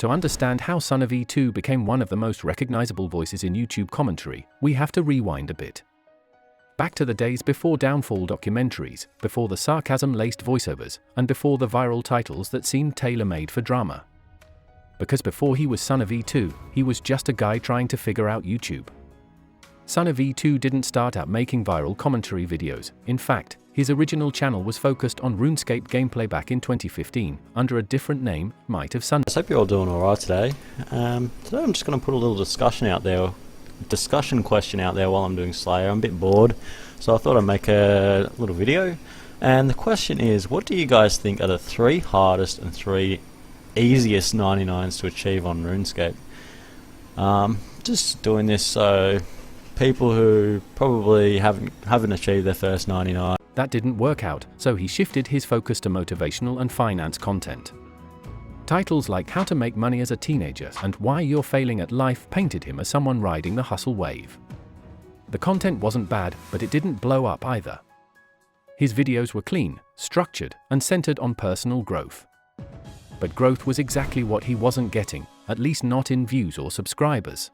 To understand how SunnyV2 became one of the most recognizable voices in YouTube commentary, we have to rewind a bit. Back to the days before downfall documentaries, before the sarcasm-laced voiceovers, and before the viral titles that seemed tailor-made for drama. Because before he was SunnyV2, he was just a guy trying to figure out YouTube. SunnyV2 didn't start out making viral commentary videos. In fact, his original channel was focused on RuneScape gameplay back in 2015, under a different name, Might of Sun. I hope you're all doing alright today. Today I'm just going to put a little discussion question out there while I'm doing Slayer. I'm a bit bored, so I thought I'd make a little video. And the question is, what do you guys think are the 3 hardest and 3 easiest 99s to achieve on RuneScape? Just doing this so people who probably haven't achieved their first 99. That didn't work out, so he shifted his focus to motivational and finance content. Titles like How to Make Money as a Teenager and Why You're Failing at Life painted him as someone riding the hustle wave. The content wasn't bad, but it didn't blow up either. His videos were clean, structured, and centered on personal growth. But growth was exactly what he wasn't getting, at least not in views or subscribers.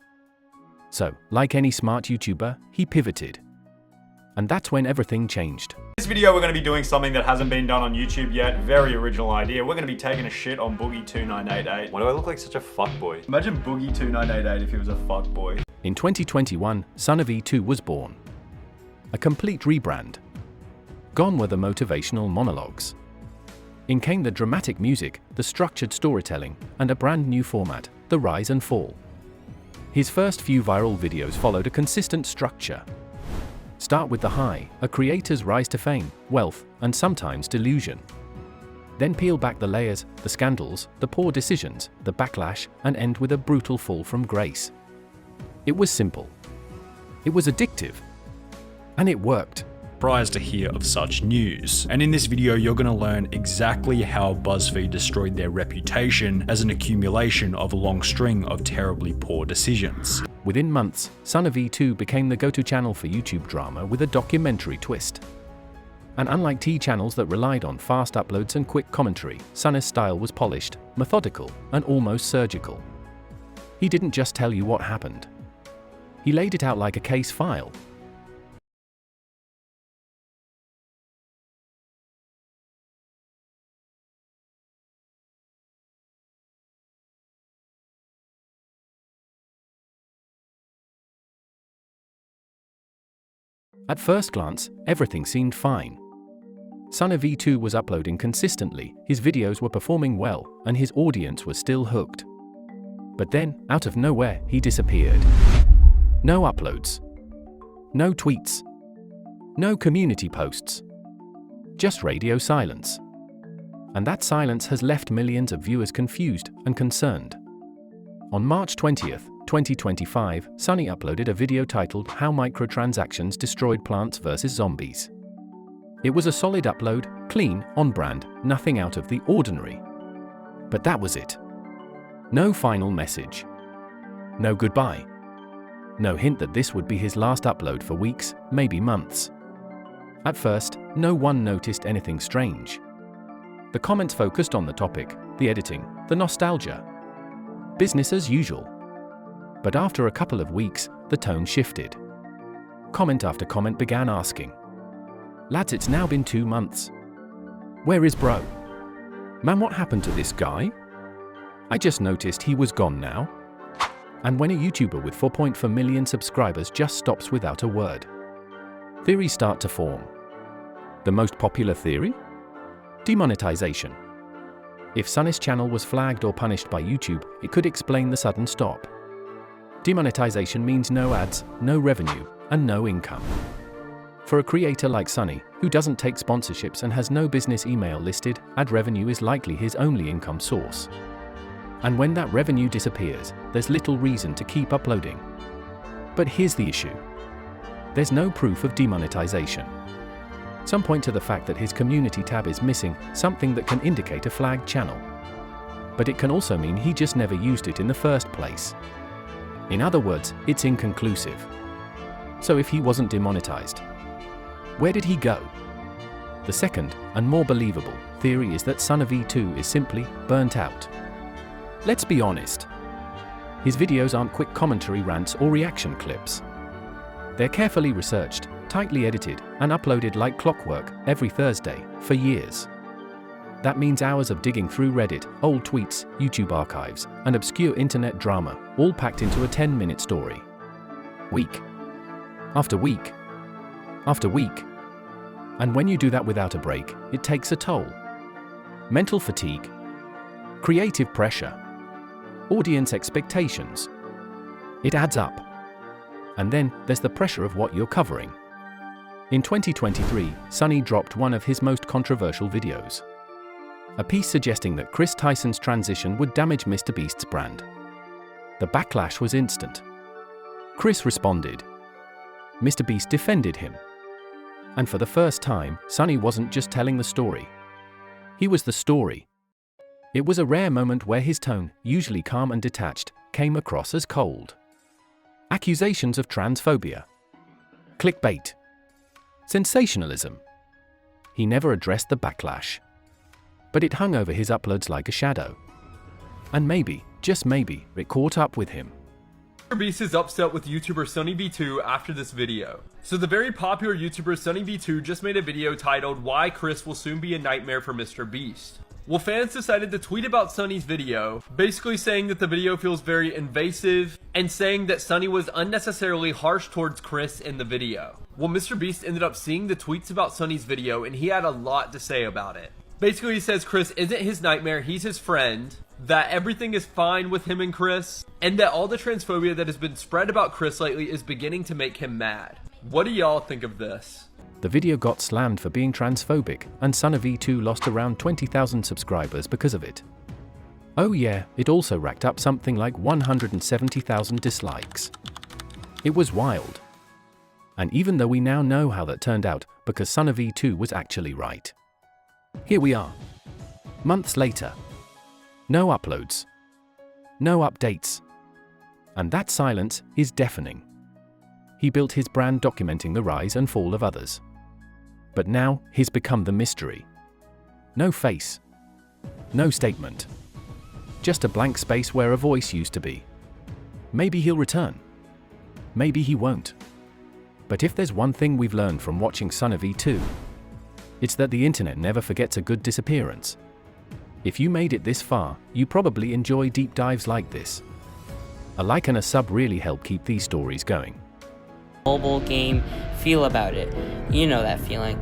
So, like any smart YouTuber, he pivoted. And that's when everything changed. In this video we're going to be doing something that hasn't been done on YouTube yet. Very original idea. We're going to be taking a shit on Boogie2988. Why do I look like such a fuckboy? Imagine Boogie2988 if he was a fuckboy. In 2021, SunnyV2 was born. A complete rebrand. Gone were the motivational monologues. In came the dramatic music, the structured storytelling, and a brand new format, the rise and fall. His first few viral videos followed a consistent structure. Start with the high, a creator's rise to fame, wealth, and sometimes delusion. Then peel back the layers, the scandals, the poor decisions, the backlash, and end with a brutal fall from grace. It was simple. It was addictive. And it worked. Surprised to hear of such news, and in this video you're going to learn exactly how BuzzFeed destroyed their reputation as an accumulation of a long string of terribly poor decisions. Within months, SunnyV2 became the go-to channel for YouTube drama with a documentary twist. And unlike T channels that relied on fast uploads and quick commentary, Sunny's style was polished, methodical, and almost surgical. He didn't just tell you what happened. He laid it out like a case file. At first glance, everything seemed fine. SunnyV2 was uploading consistently, his videos were performing well, and his audience was still hooked. But then, out of nowhere, he disappeared. No uploads. No tweets. No community posts. Just radio silence. And that silence has left millions of viewers confused and concerned. On March 20th, 2025, Sunny uploaded a video titled How Microtransactions Destroyed Plants vs. Zombies. It was a solid upload, clean, on-brand, nothing out of the ordinary. But that was it. No final message. No goodbye. No hint that this would be his last upload for weeks, maybe months. At first, no one noticed anything strange. The comments focused on the topic, the editing, the nostalgia. Business as usual. But after a couple of weeks, the tone shifted. Comment after comment began asking, "Lads, it's now been 2 months. Where is bro? Man, what happened to this guy? I just noticed he was gone now." And when a YouTuber with 4.4 million subscribers just stops without a word, theories start to form. The most popular theory? Demonetization. If Sunny's channel was flagged or punished by YouTube, it could explain the sudden stop. Demonetization means no ads, no revenue, and no income. For a creator like Sunny, who doesn't take sponsorships and has no business email listed, ad revenue is likely his only income source. And when that revenue disappears, there's little reason to keep uploading. But here's the issue. There's no proof of demonetization. Some point to the fact that his community tab is missing, something that can indicate a flagged channel. But it can also mean he just never used it in the first place. In other words, it's inconclusive. So if he wasn't demonetized, where did he go? The second, and more believable, theory is that SunnyV2 is simply burnt out. Let's be honest. His videos aren't quick commentary rants or reaction clips. They're carefully researched, tightly edited, and uploaded like clockwork every Thursday for years. That means hours of digging through Reddit, old tweets, YouTube archives, and obscure internet drama, all packed into a 10-minute story. Week after week after week. And when you do that without a break, it takes a toll. Mental fatigue, creative pressure, audience expectations. It adds up. And then there's the pressure of what you're covering. In 2023, Sunny dropped one of his most controversial videos. A piece suggesting that Chris Tyson's transition would damage MrBeast's brand. The backlash was instant. Chris responded. MrBeast defended him. And for the first time, Sunny wasn't just telling the story. He was the story. It was a rare moment where his tone, usually calm and detached, came across as cold. Accusations of transphobia. Clickbait. Sensationalism. He never addressed the backlash. But it hung over his uploads like a shadow. And maybe, just maybe, it caught up with him. MrBeast is upset with YouTuber SunnyV2 after this video. So the very popular YouTuber SunnyV2 just made a video titled "Why Chris Will Soon Be a Nightmare for MrBeast." Well, fans decided to tweet about Sunny's video, basically saying that the video feels very invasive, and saying that Sunny was unnecessarily harsh towards Chris in the video. Well, MrBeast ended up seeing the tweets about Sunny's video, and he had a lot to say about it. Basically, he says Chris isn't his nightmare, he's his friend, that everything is fine with him and Chris, and that all the transphobia that has been spread about Chris lately is beginning to make him mad. What do y'all think of this? The video got slammed for being transphobic, and SunnyV2 lost around 20,000 subscribers because of it. Oh yeah, it also racked up something like 170,000 dislikes. It was wild. And even though we now know how that turned out, because SunnyV2 was actually right. Here we are. Months later. No uploads. No updates. And that silence is deafening. He built his brand documenting the rise and fall of others. But now, he's become the mystery. No face. No statement. Just a blank space where a voice used to be. Maybe he'll return. Maybe he won't. But if there's one thing we've learned from watching SunnyV2, it's that the internet never forgets a good disappearance. If you made it this far, you probably enjoy deep dives like this. A like and a sub really help keep these stories going. Mobile game feel about it. You know that feeling.